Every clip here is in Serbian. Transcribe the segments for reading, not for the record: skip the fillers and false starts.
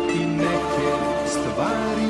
ti neke stvari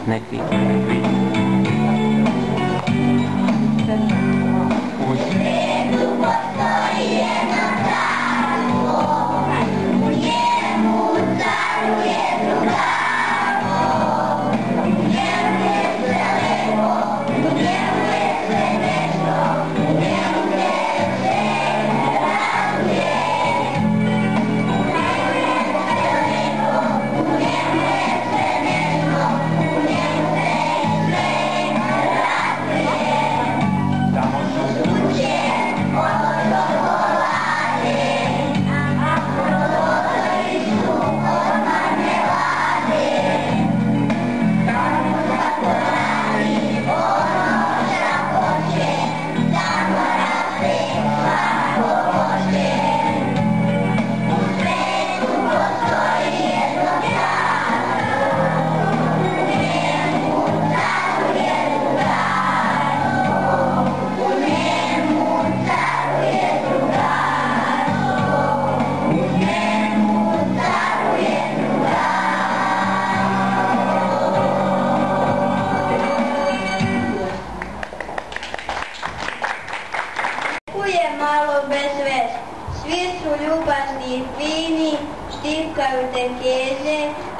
Neki.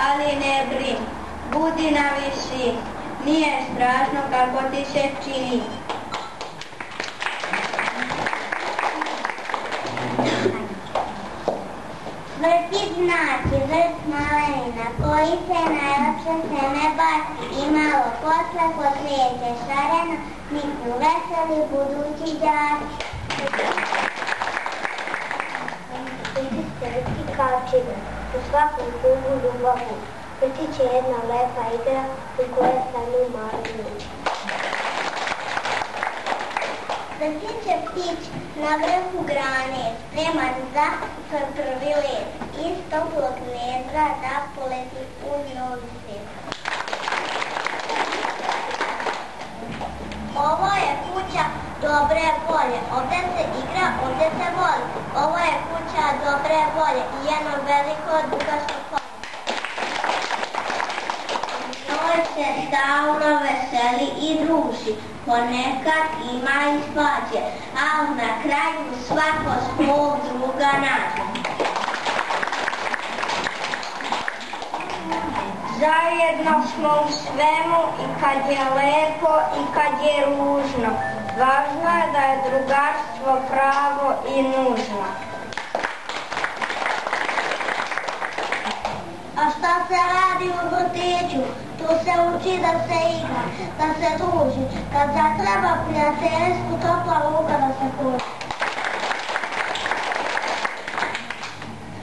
Ali ne brini, budi na visini, nije strašno kako ti se čini. Vrti znači, vrt malena, koji se najlepše se ne baci i malo posle poslijeće šareno, niknu veseli budući đaci. Vrti kao čiga, u svakom krugu ljubavu, vrti će jedna lepa igra u kojoj stanu mali ljudi. Vrti će ptić na vrhu grane, spreman za prvi let, iz toplog gnezda da poleti u novi svijet. Ovo je kuća dobre volje, ovdje se igra, ovdje se voli. Ovo je kuća dobre volje i jedno veliko dugačko polje. Njoj se stalno veseli i druži, ponekad ima i svađe, a na kraju svako svog druga nađe. Zajedno smo u svemu i kad je lepo i kad je ružno. Važno je da je drugarstvo pravo i nužno. A šta se radi u vrtiću? Tu se uči da se igra, da se druži, kad zatreba prijateljstvu topla ruka da se pruži.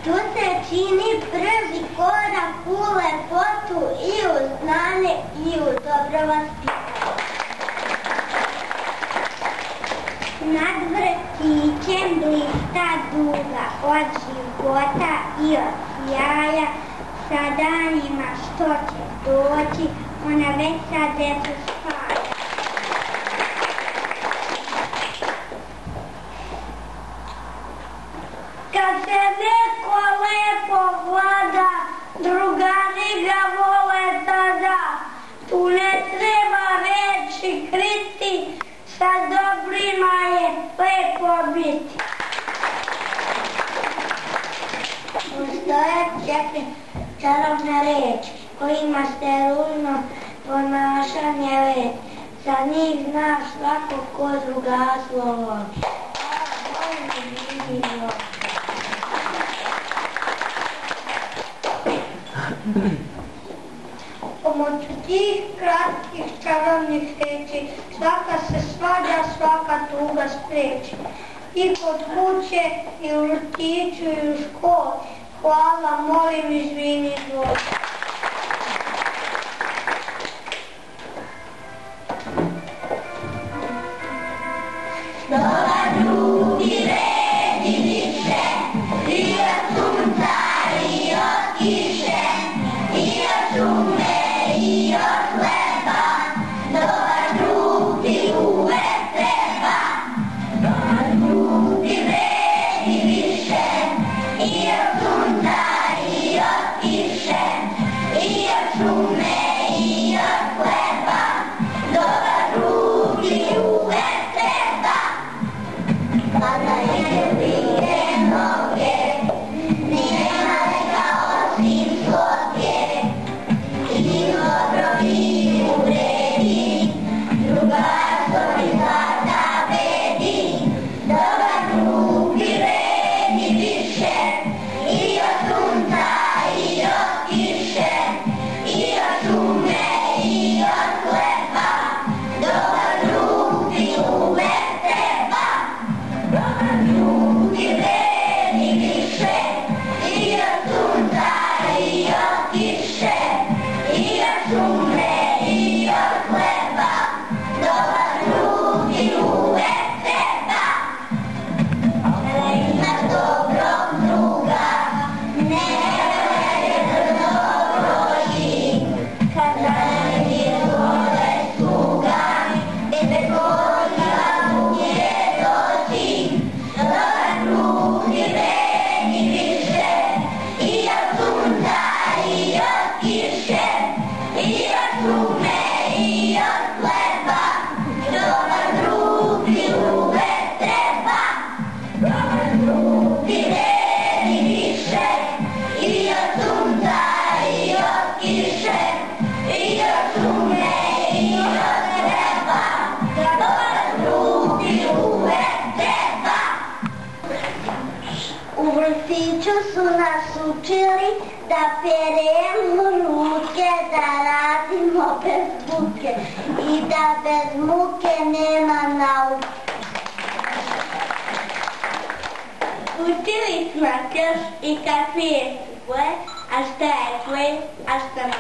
Tu se čini prvi korak u lepotu i u znanje i u dobro vaspitanje. Nad vrtićem blista duga od života i od jaja, sa danima što će doći, ona već sa djecu spaja. Kad se neko lepo vlada, drugari ga vole tada. Tu ne treba reći kriti, sa dobrima je lepo biti. Postoje četiri čarobne reči kojima ste ružno ponašanje već. Za njih zna svako ko drugarstvo voli. Pomoću tih kratkih čarobnih riječi svaka se svađa, svaka tuga spriječi. I kod kuće, i u vrtiću, i u školi. Hvala, molim, izvini, Bog. Dobar drugi redi više, i od sunca, i od kiše, i od šume, i od hleba. Dobar drugi uvek treba. Dobar drugi redi više, i od sunca, i od kiše, i od šume, i od hleba. Dobar drugi uvek treba. Kada je bije noge, nema neka osim sloge. I dobro i uvredi, drugarstvo i zlata vedi. Dobar drugi redi više, i od sunca, i od kiše, i od šume, i od hleba. Dobar drugi uvek treba. Dobar drugi redi više, i od sunca, i od kiše, i od šume, i od hleba. Dobar drugi uvek treba. Kada imaš dobrog druga, ne dobro živ. Kada je dole sluga, bez poziva je doći. Dobar drugi redi više, i od sunca, i od kiše, i od šume, i od hleba. Dobar drugi uvek treba. Dobar drugi redi više, i od sunca, i od kiše, i od šume, i od hleba. Dobar drugi uvek treba. U vrtiću su nas učili da peremo ruke, da radimo bez buke i da bez muke nema nauke. Učili smo krš i kakve su boje, a šta je tvoje, a šta ne.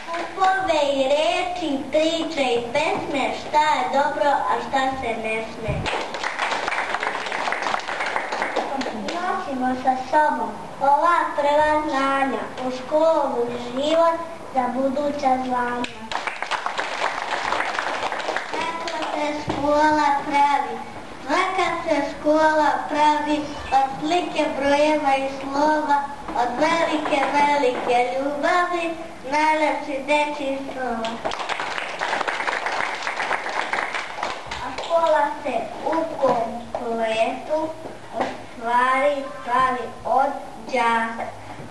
Kupove i reči, priče i pesme, šta je dobro, a šta se ne sme. Nosimo sa sobom ova prva znanja u školu i život za buduća zvanja. Kako se škola pravi? Svaka se škola pravi od slike, brojeva i slova, od velike, velike ljubavi, najlepši dečji slova. A škola se u kompletu stvari pravi od đaka.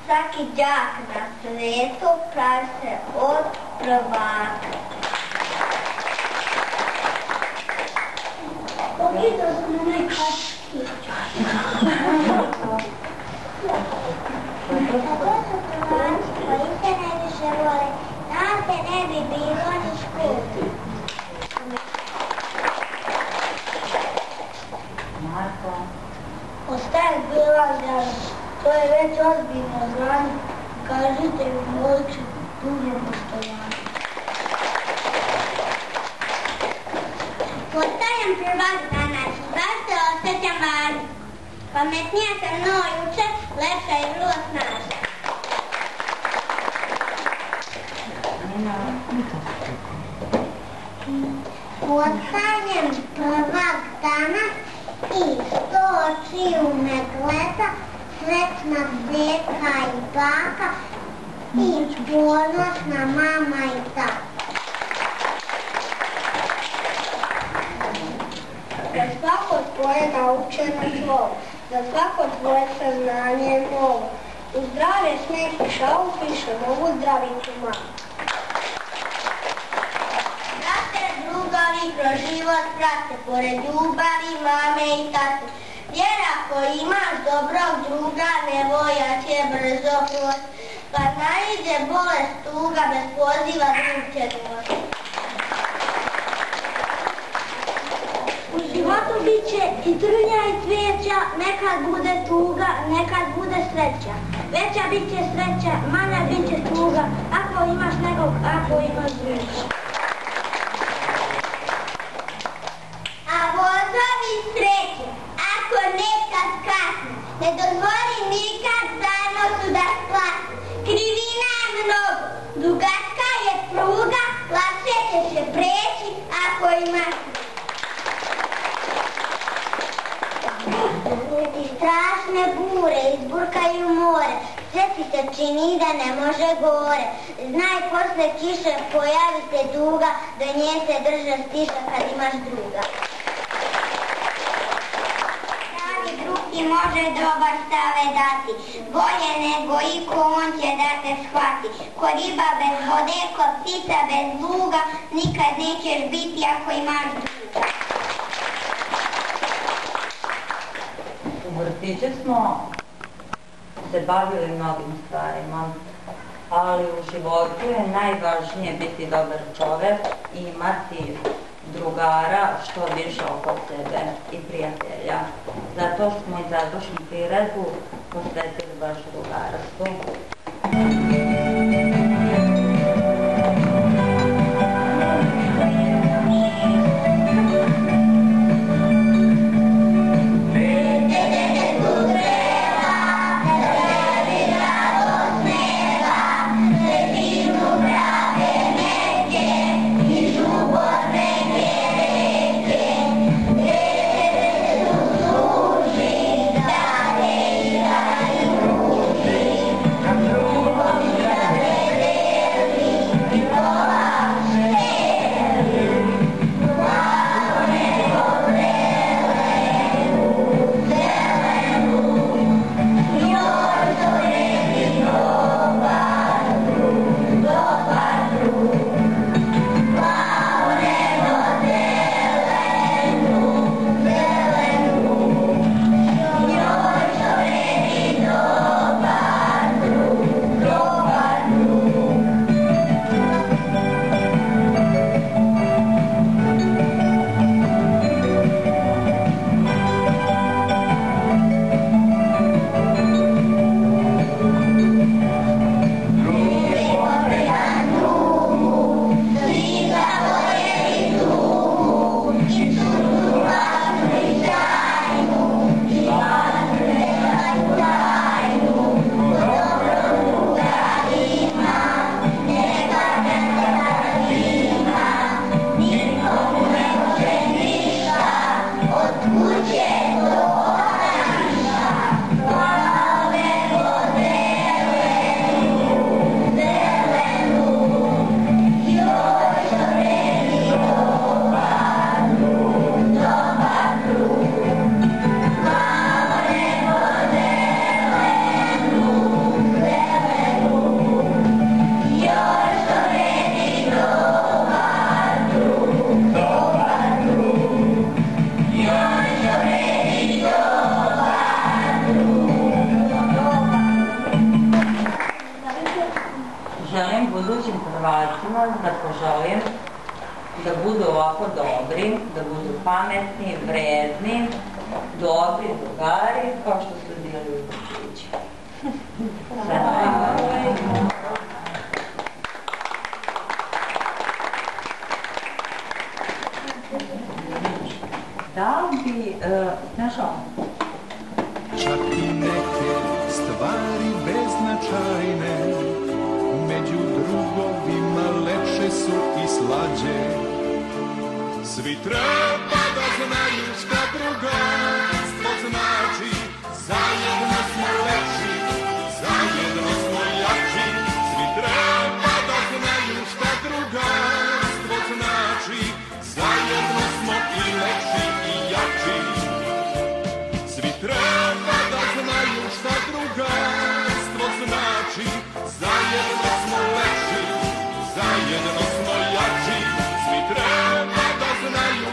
Svaki đak na svetu pravi se od prvaka. Pogledao sam onaj kački. Kako su prvaci koji se najviše vole, nam se ne bi bilo ni škole. Ostaje bila zgrada, to je već ozbiljno zvanje, kažite mi moću duže postojanje. Postajem prvak danas, baš se osjećam važno. Pametnija sam no juče, lepša i vrlo snažna. Postajem prvak danas i 100 očiju me gleda, srećna deka i baka i ponosna mama i tata. Za svako tvoje naučeno slovo, za svako tvoje saznanje novo, u zdrave smeh i šalu piše mogu zdraviti malo. kroz život prate, pored ljubavi mame i tate. Jer ako imaš dobrog druga, nevolja će brzo proći. Kad naiđe bolest tuga, bez poziva drug će doći. U životu bit će i trnja i cvijeća, nekad bude tuga, nekad bude sreća. Veća bit će sreća, manja bit će tuga, ako imaš nekog, ako imaš druga. A vozovi sreće, ako nekad kasne, ne dozvoli nikad zanosu da splasne. Krivina je mnogo, dugačka je pruga, lakše ćeš je preći ako imaš. I strašne bure izburkaju more, sve ti se čini da ne može gore. Znaj, posle kiše pojavi se duga, do nje se drže stiša kad imaš druga. Pravi drug ti može dobar stave dati, bolje nego iko on će da te shvati. Ko riba bez vode, ko ptica bez luga, nikad nećeš biti ako imaš druga. U vrtiću smo se bavili mnogim stvarima, ali u životu je najvažnije biti dobar čovek i imati drugara što više oko sebe i prijatelja. Zato smo i završnu priredbu posvetili baš drugarstvu. Da poželim da budu ovako dobri, da budu pametni, vredni, dobri drugari, kao što su bili u vrtiću. Sve najbolje. Da bi, znaš ono? Čak i neke stvari beznačajne među drugovima lepše su i slađe. Svi treba da znaju šta drugarstvo znači. Zajedno smo lepši, zajedno smo jači. Svi treba da znaju šta drugarstvo znači. Zajedno smo i lepši i jači. Svi treba da znaju šta drugarstvo znači. Zajedno smo lepši, zajedno smo jači. Svi treba da znaju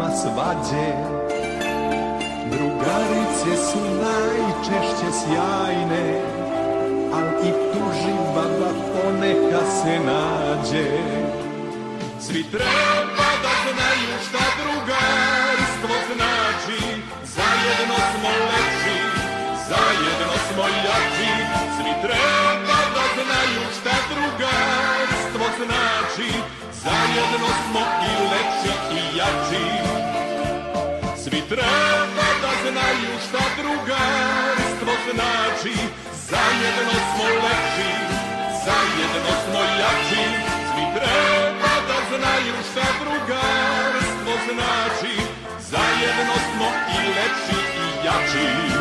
nema svađe. Drugarice su najčešće sjajne, al i tuži baba poneka se nađe. Svi treba da znaju šta drugarstvo znači, zajedno smo lepši, zajedno smo jači. Svi treba da znaju šta drugarstvo znači, zajedno smo i lepši i jači. Svi treba da znaju šta drugarstvo znači, zajedno smo lepši, zajedno smo jači. Svi treba da znaju šta drugarstvo znači, zajedno smo i lepši i jači.